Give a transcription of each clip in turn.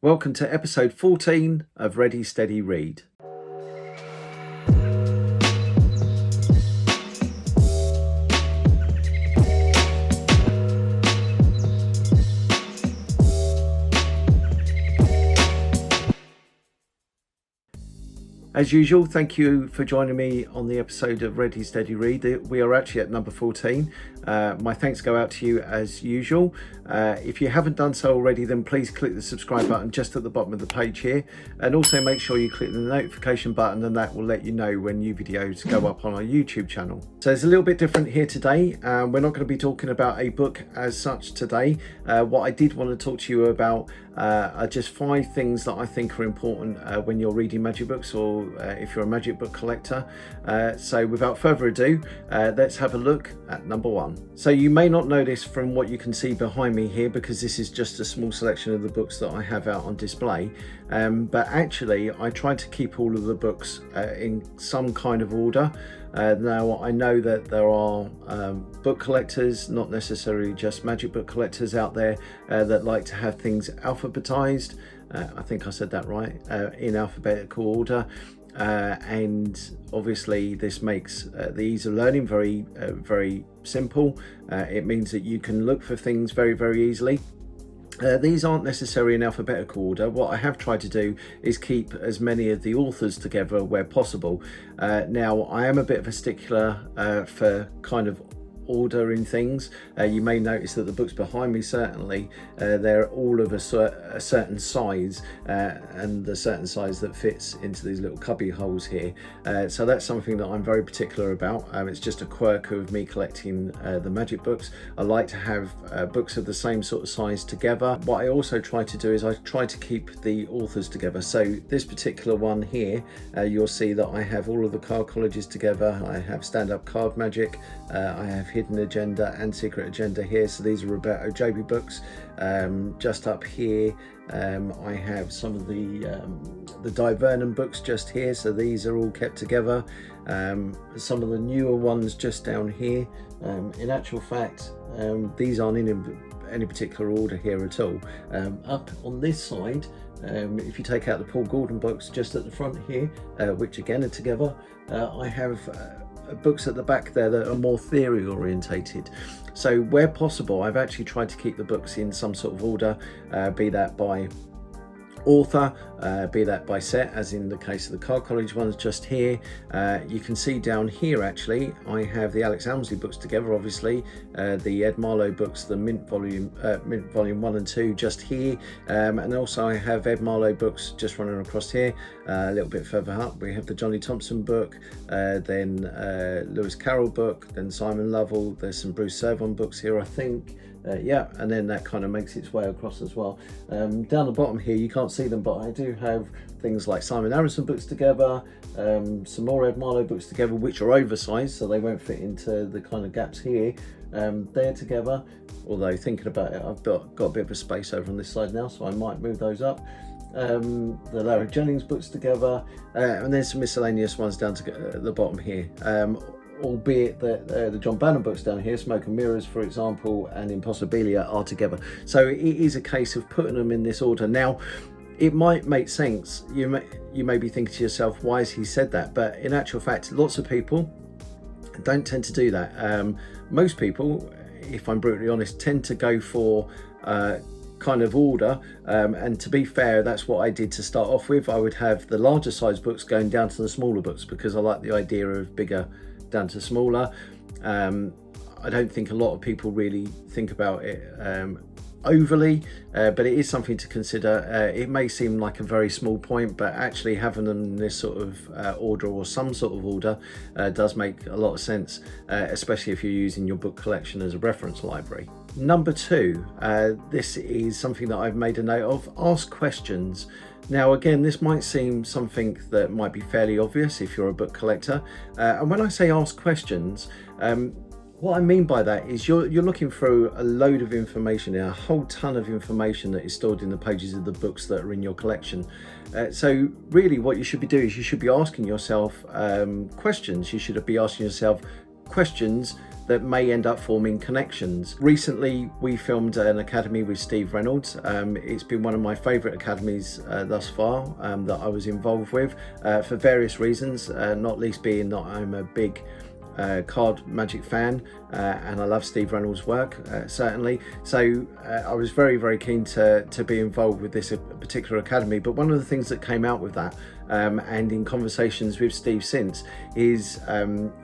Welcome to episode 14 of Ready Steady Read. As usual, thank you for joining me on the episode of Ready Steady Read. We are actually at number 14. My thanks go out to you as usual. If you haven't done so already, then please click the subscribe button just at the bottom of the page here, and also make sure you click the notification button, and that will let you know when new videos go up on our YouTube channel. So it's a little bit different here today. We're not going to be talking about a book as such today. What I did want to talk to you about are just 5 things that I think are important when you're reading magic books, or if you're a magic book collector. So without further ado, let's have a look at number 1. So you may not know this from what you can see behind me here, because this is just a small selection of the books that I have out on display, but actually I tried to keep all of the books in some kind of order. Now I know that there are book collectors, not necessarily just magic book collectors out there, that like to have things alphabetized. I think I said that right, in alphabetical order. And obviously this makes the ease of learning very simple. It means that you can look for things very easily. These aren't necessarily in alphabetical order. What I have tried to do is keep as many of the authors together where possible. Now I am a bit of a stickler for kind of order in things. You may notice that the books behind me, certainly they're all of a certain size, and the certain size that fits into these little cubby holes here. So that's something that I'm very particular about. It's just a quirk of me collecting the magic books. I like to have books of the same sort of size together. What I also try to do is I try to keep the authors together. So this particular one here, you'll see that I have all of the card colleges together. I have stand-up card magic, I have Hidden Agenda and Secret Agenda here. So these are Roberto JB books. Just up here I have some of the Di Vernon books just here, so these are all kept together. Some of the newer ones just down here. In actual fact, these aren't in any particular order here at all. Up on this side, if you take out the Paul Gordon books just at the front here, which again are together, I have books at the back there that are more theory orientated. So where possible, I've actually tried to keep the books in some sort of order, be that by author, be that by set, as in the case of the card college ones just here. You can see down here actually I have the Alex Elmsley books together, obviously, the Ed Marlowe books, the Mint volume 1 and 2 just here, and also I have Ed Marlowe books just running across here. A little bit further up we have the Johnny Thompson book, then Lewis Carroll book, then Simon Lovell. There's some Bruce Servon books here, I think. Yeah, and then that kind of makes its way across as well. Down the bottom here you can't see them, but I do have things like Simon Harrison books together, some more Ed Marlowe books together, which are oversized, so they won't fit into the kind of gaps here. They're together, although thinking about it, I've got a bit of a space over on this side now, so I might move those up. The Larry Jennings books together, and there's some miscellaneous ones down to the bottom here. Albeit that the John Bannon books down here, Smoke and Mirrors for example, and Impossibilia are together. So it is a case of putting them in this order. Now it might make sense, you may be thinking to yourself, why has he said that? But in actual fact, lots of people don't tend to do that. Most people, if I'm brutally honest, tend to go for kind of order, and to be fair, that's what I did to start off with. I would have the larger size books going down to the smaller books, because I like the idea of bigger down to smaller. I don't think a lot of people really think about it overly, but it is something to consider. It may seem like a very small point, but actually having them in this sort of order, or some sort of order, does make a lot of sense, especially if you're using your book collection as a reference library. Number 2, this is something that I've made a note of: ask questions. Now again, this might seem something that might be fairly obvious if you're a book collector, and when I say ask questions, what I mean by that is you're looking through a load of information, a whole ton of information that is stored in the pages of the books that are in your collection. So really what you should be doing is you should be asking yourself questions. You should be asking yourself, questions that may end up forming connections. Recently, we filmed an academy with Steve Reynolds. It's been one of my favourite academies thus far that I was involved with for various reasons, not least being that I'm a big card magic fan and I love Steve Reynolds' work, certainly. So I was very keen to be involved with this particular academy. But one of the things that came out with that, and in conversations with Steve since, is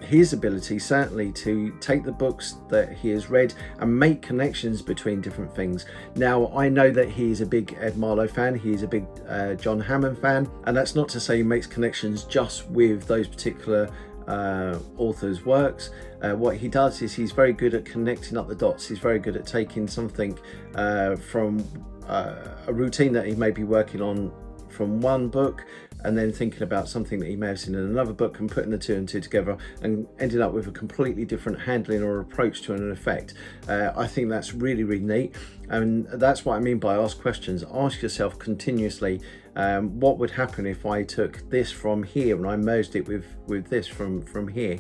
his ability certainly to take the books that he has read and make connections between different things. Now, I know that he is a big Ed Marlowe fan, he is a big John Hammond fan, and that's not to say he makes connections just with those particular author's works. What he does is he's very good at connecting up the dots. He's very good at taking something from a routine that he may be working on from one book, and then thinking about something that he may have seen in another book and putting the two and two together and ending up with a completely different handling or approach to an effect. I think that's really neat, and that's what I mean by ask questions. Ask yourself continuously, what would happen if I took this from here and I merged it with this from here.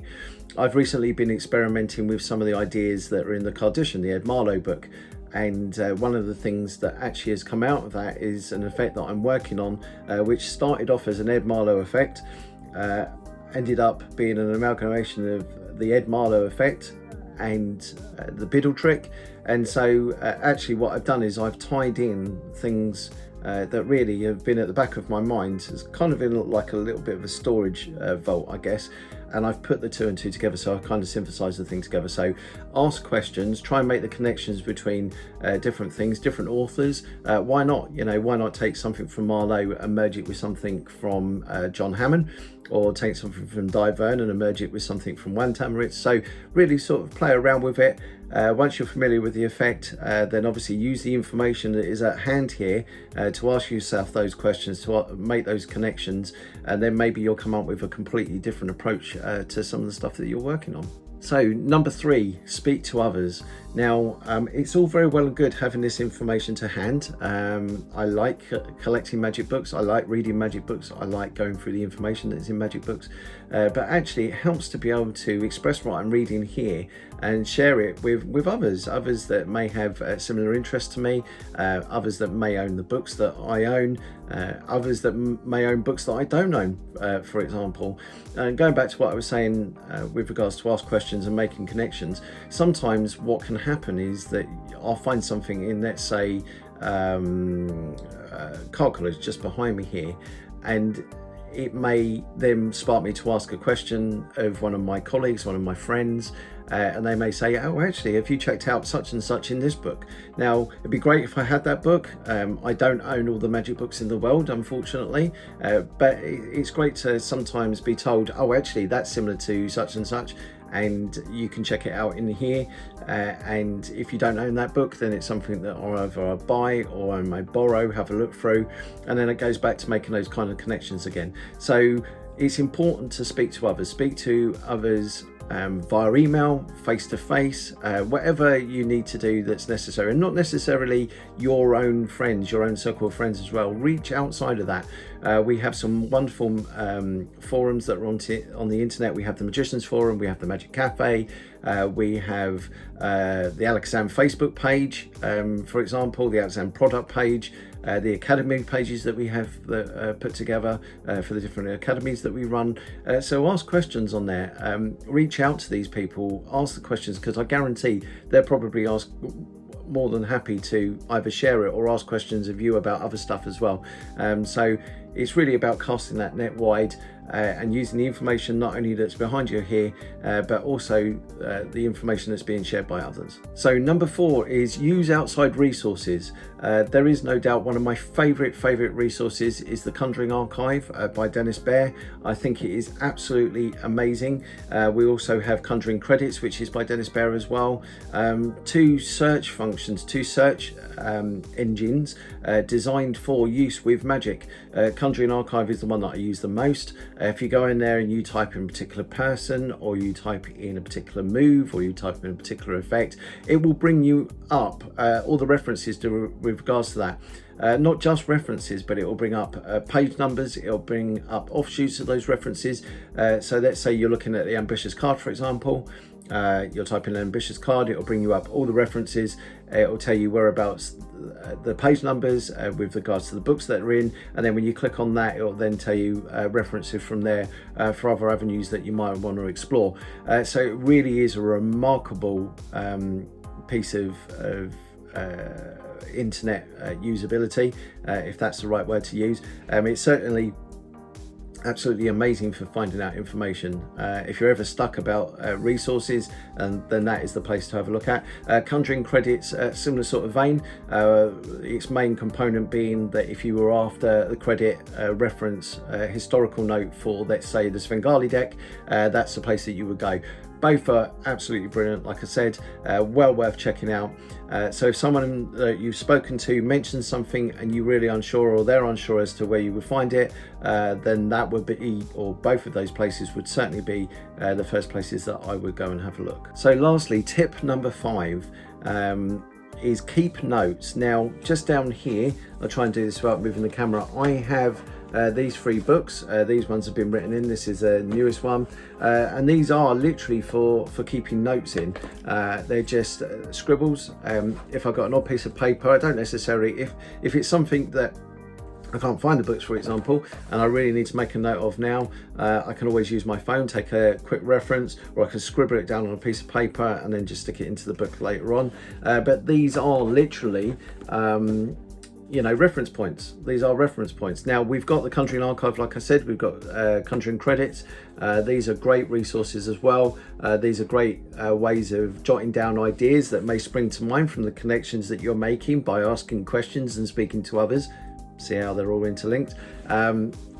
I've recently been experimenting with some of the ideas that are in the Cardition, the Ed Marlowe book, and one of the things that actually has come out of that is an effect that I'm working on, which started off as an Ed Marlowe effect, ended up being an amalgamation of the Ed Marlowe effect and the Biddle trick. And so actually what I've done is I've tied in things that really have been at the back of my mind. It's kind of in like a little bit of a storage vault, I guess, and I've put the two and two together, so I kind of synthesized the thing together. So ask questions, try and make the connections between different things, different authors. Why not? Why not take something from Marlowe and merge it with something from John Hammond, or take something from Di Vernon and merge it with something from Juan Tamaritz. So really sort of play around with it. Once you're familiar with the effect, then obviously use the information that is at hand here to ask yourself those questions, to make those connections, and then maybe you'll come up with a completely different approach to some of the stuff that you're working on. So number 3, speak to others. Now, it's all very well and good having this information to hand. I like collecting magic books. I like reading magic books. I like going through the information that's in magic books. But actually, it helps to be able to express what I'm reading here and share it with others that may have similar interests to me, others that may own the books that I own, others that may own books that I don't own, for example. And going back to what I was saying with regards to ask questions and making connections, sometimes what can happen is that I'll find something in, let's say, card college just behind me here, and it may then spark me to ask a question of one of my colleagues, one of my friends, and they may say, oh, actually, have you checked out such and such in this book? Now, it'd be great if I had that book. I don't own all the magic books in the world, unfortunately, but it's great to sometimes be told, oh, actually, that's similar to such and such, and you can check it out in here. And if you don't own that book, then it's something that either I buy or I may borrow, have a look through, and then it goes back to making those kind of connections again. So it's important to speak to others via email, face-to-face, whatever you need to do that's necessary, and not necessarily your own friends, your own circle of friends as well. Reach outside of that. We have some wonderful forums that are on the internet. We have the Magicians Forum, we have the Magic Cafe, we have the Alakazam Facebook page, for example, the Alakazam product page, the academy pages that we have that put together for the different academies that we run. So ask questions on there, reach out to these people, ask the questions, because I guarantee they'll probably ask more than happy to either share it or ask questions of you about other stuff as well. So it's really about casting that net wide and using the information not only that's behind you here, but also the information that's being shared by others. So number 4 is use outside resources. There is no doubt one of my favourite resources is the Conjuring Archive by Dennis Bear. I think it is absolutely amazing. We also have Conjuring Credits, which is by Dennis Bear as well. 2 search functions, 2 search engines designed for use with magic. Conjuring Archive is the one that I use the most. If you go in there and you type in a particular person, or you type in a particular move, or you type in a particular effect, it will bring you up all the references with regards to that. Not just references, but it will bring up page numbers, it'll bring up offshoots of those references. So let's say you're looking at the Ambitious card, for example, you'll type in an ambitious card, it'll bring you up all the references, it'll tell you whereabouts the page numbers with regards to the books that are in, and then when you click on that, it'll then tell you references from there for other avenues that you might want to explore. So it really is a remarkable piece of internet usability, if that's the right word to use. It's certainly absolutely amazing for finding out information. If you're ever stuck about resources, and then that is the place to have a look at. Conjuring Credits, similar sort of vein, its main component being that if you were after the credit reference historical note for, let's say, the Svengali deck, that's the place that you would go. Both are absolutely brilliant, like I said, well worth checking out. So if someone that you've spoken to mentions something and you're really unsure, or they're unsure as to where you would find it, then that would be, or both of those places would certainly be the first places that I would go and have a look. So lastly, tip number 5 is keep notes. Now, just down here, I'll try and do this without moving the camera. I have these 3 books. These ones have been written in. This is the newest one, and these are literally for keeping notes in. They're just scribbles. If I've got an odd piece of paper, I don't necessarily, if it's something that I can't find the books, for example, and I really need to make a note of now, I can always use my phone, take a quick reference, or I can scribble it down on a piece of paper and then just stick it into the book later on. But these are literally reference points. These are reference points. Now, we've got the Conjuring Archive, like I said, we've got Conjuring Credits. These are great resources as well. These are great ways of jotting down ideas that may spring to mind from the connections that you're making by asking questions and speaking to others. See how they're all interlinked.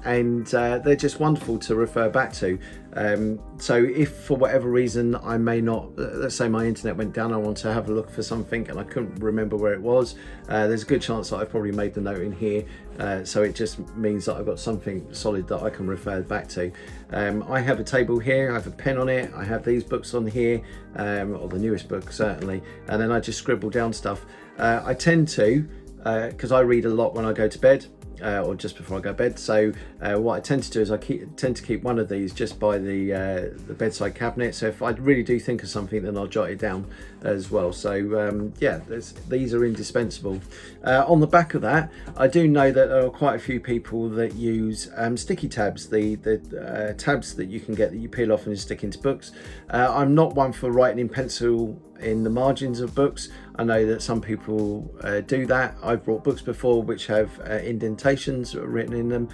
And they're just wonderful to refer back to. So if for whatever reason I may not, let's say my internet went down, I want to have a look for something and I couldn't remember where it was, there's a good chance that I've probably made the note in here. So it just means that I've got something solid that I can refer back to. I have a table here, I have a pen on it, I have these books on here, or the newest book certainly, and then I just scribble down stuff. I tend to, because I read a lot when I go to bed, or just before I go to bed. So what I tend to do is I tend to keep one of these just by the bedside cabinet. So if I really do think of something, then I'll jot it down as well. So yeah, these are indispensable. On the back of that, I do know that there are quite a few people that use sticky tabs, the tabs that you can get that you peel off and stick into books. I'm not one for writing in pencil in the margins of books. I know that some people do that. I've brought books before which have indentations written in them.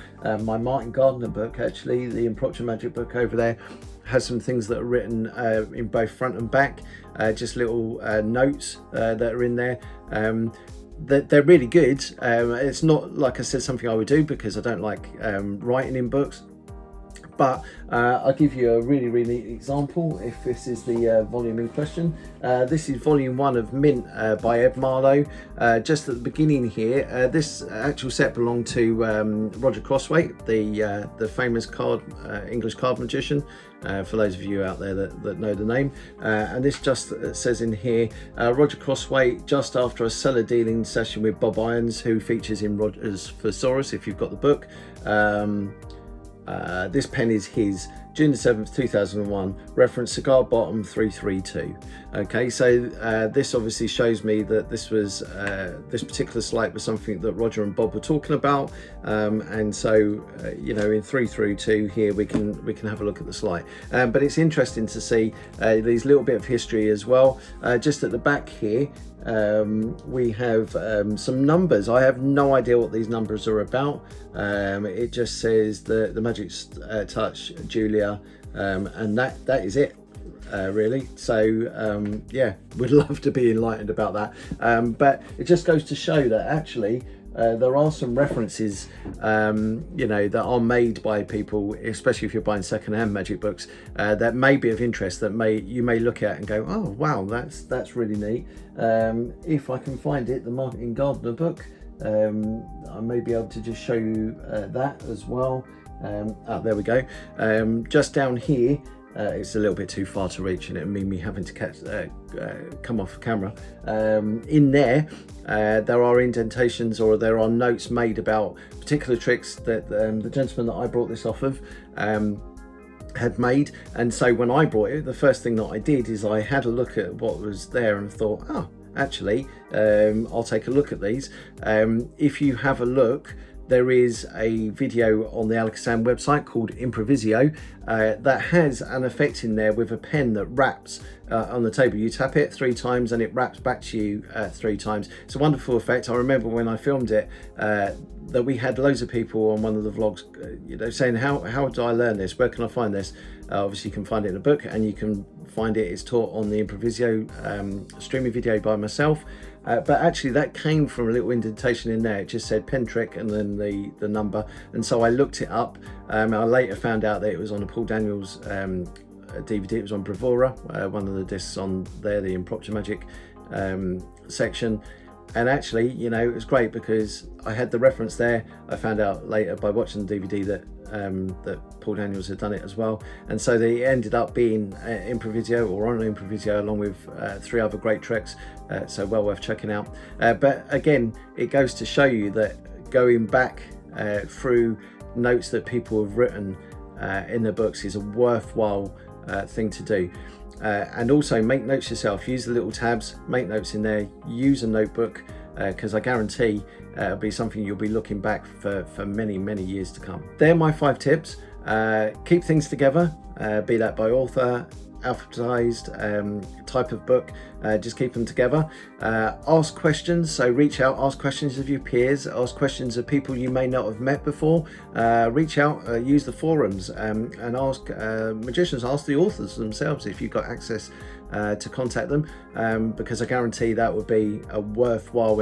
My Martin Gardner book, actually, the Impromptu Magic book over there, has some things that are written in both front and back, just little notes that are in there. They're really good. It's not, like I said, something I would do because I don't like writing in books. But I'll give you a really, really neat example if this is the volume in question. This is volume 1 of Mint by Ed Marlowe. Just at the beginning here, this actual set belonged to Roger Crosswaite, the famous English card magician, for those of you out there that know the name. And this just says in here, Roger Crosswaite, just after a cellar dealing session with Bob Irons, who features in Roger's Thesaurus, if you've got the book. This pen is his, June the 7th, 2001, reference cigar bottom 332. Okay, so this obviously shows me that this was this particular slate was something that Roger and Bob were talking about, and so in 332 here we can have a look at the slate. But it's interesting to see these little bit of history as well. Just at the back here, we have some numbers. I have no idea what these numbers are about. It just says the Magic Touch Julia, and that is it, really. So yeah, would love to be enlightened about that. But it just goes to show that actually there are some references that are made by people, especially if you're buying second-hand magic books, that may be of interest, that you may look at and go, oh wow, that's really neat. If I can find it, the Martin Gardner book, I may be able to just show you that as well. There we go. Just down here, it's a little bit too far to reach, and it would mean me having to come off camera. In there are indentations, or there are notes made about particular tricks that the gentleman that I brought this off of had made. And so when I brought it, the first thing that I did is I had a look at what was there and thought, oh, actually, I'll take a look at these. If you have a look, there is a video on the Alakazam website called Improvisio that has an effect in there with a pen that wraps on the table. You tap it 3 times and it wraps back to you 3 times. It's a wonderful effect. I remember when I filmed it that we had loads of people on one of the vlogs saying, how do I learn this? Where can I find this? Obviously you can find it in a book, and you can find it, it's taught on the Improvisio streaming video by myself. But actually that came from a little indentation in there. It just said pen trick and then the number. And so I looked it up. I later found out that it was on a Paul Daniels DVD. It was on Bravura, one of the discs on there, the Impropter Magic section. And actually, it was great because I had the reference there. I found out later by watching the DVD that Paul Daniels had done it as well, and so they ended up being Improvisio, or on Improvisio, along with 3 other great tricks. So well worth checking out. But again, it goes to show you that going back through notes that people have written in the books is a worthwhile thing to do. And also make notes yourself. Use the little tabs, make notes in there, use a notebook, because I guarantee it'll be something you'll be looking back for many, many years to come. They're my 5 tips. Keep things together, be that by author, alphabetized, type of book, just keep them together. Ask questions, so reach out, ask questions of your peers, ask questions of people you may not have met before. Reach out, use the forums, and ask magicians, ask the authors themselves if you've got access to contact them, because I guarantee that would be a worthwhile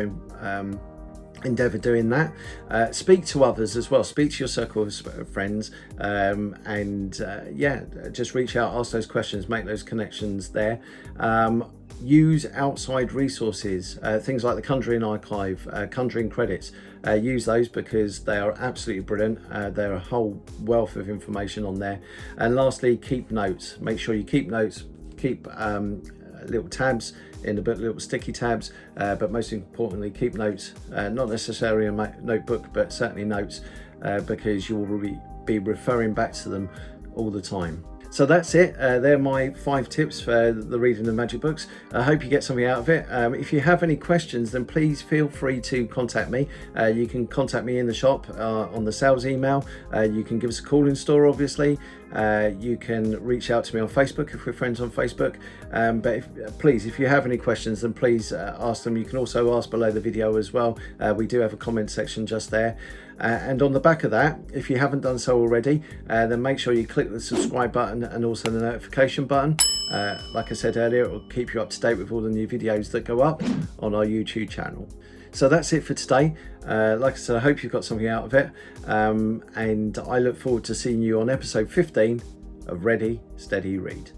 endeavour doing that. Speak to others as well, speak to your circle of friends, and just reach out, ask those questions, make those connections there. Use outside resources, things like the Conjuring Archive, Conjuring Credits. Use those because they are absolutely brilliant. They're a whole wealth of information on there. And lastly, keep notes. Make sure you keep notes, keep little tabs in the book, little sticky tabs, but most importantly, keep notes. Not necessarily a notebook, but certainly notes, because you will be referring back to them all the time. So that's it. They're my 5 tips for the reading of magic books. I hope you get something out of it. If you have any questions, then please feel free to contact me. You can contact me in the shop on the sales email. You can give us a call in store, obviously. You can reach out to me on Facebook if we're friends on Facebook. But please, if you have any questions, then please ask them. You can also ask below the video as well. We do have a comment section just there. And on the back of that, if you haven't done so already, then make sure you click the subscribe button and also the notification button. Like I said earlier, it will keep you up to date with all the new videos that go up on our YouTube channel. So that's it for today. Like I said, I hope you've got something out of it. And I look forward to seeing you on episode 15 of Ready, Steady, Read.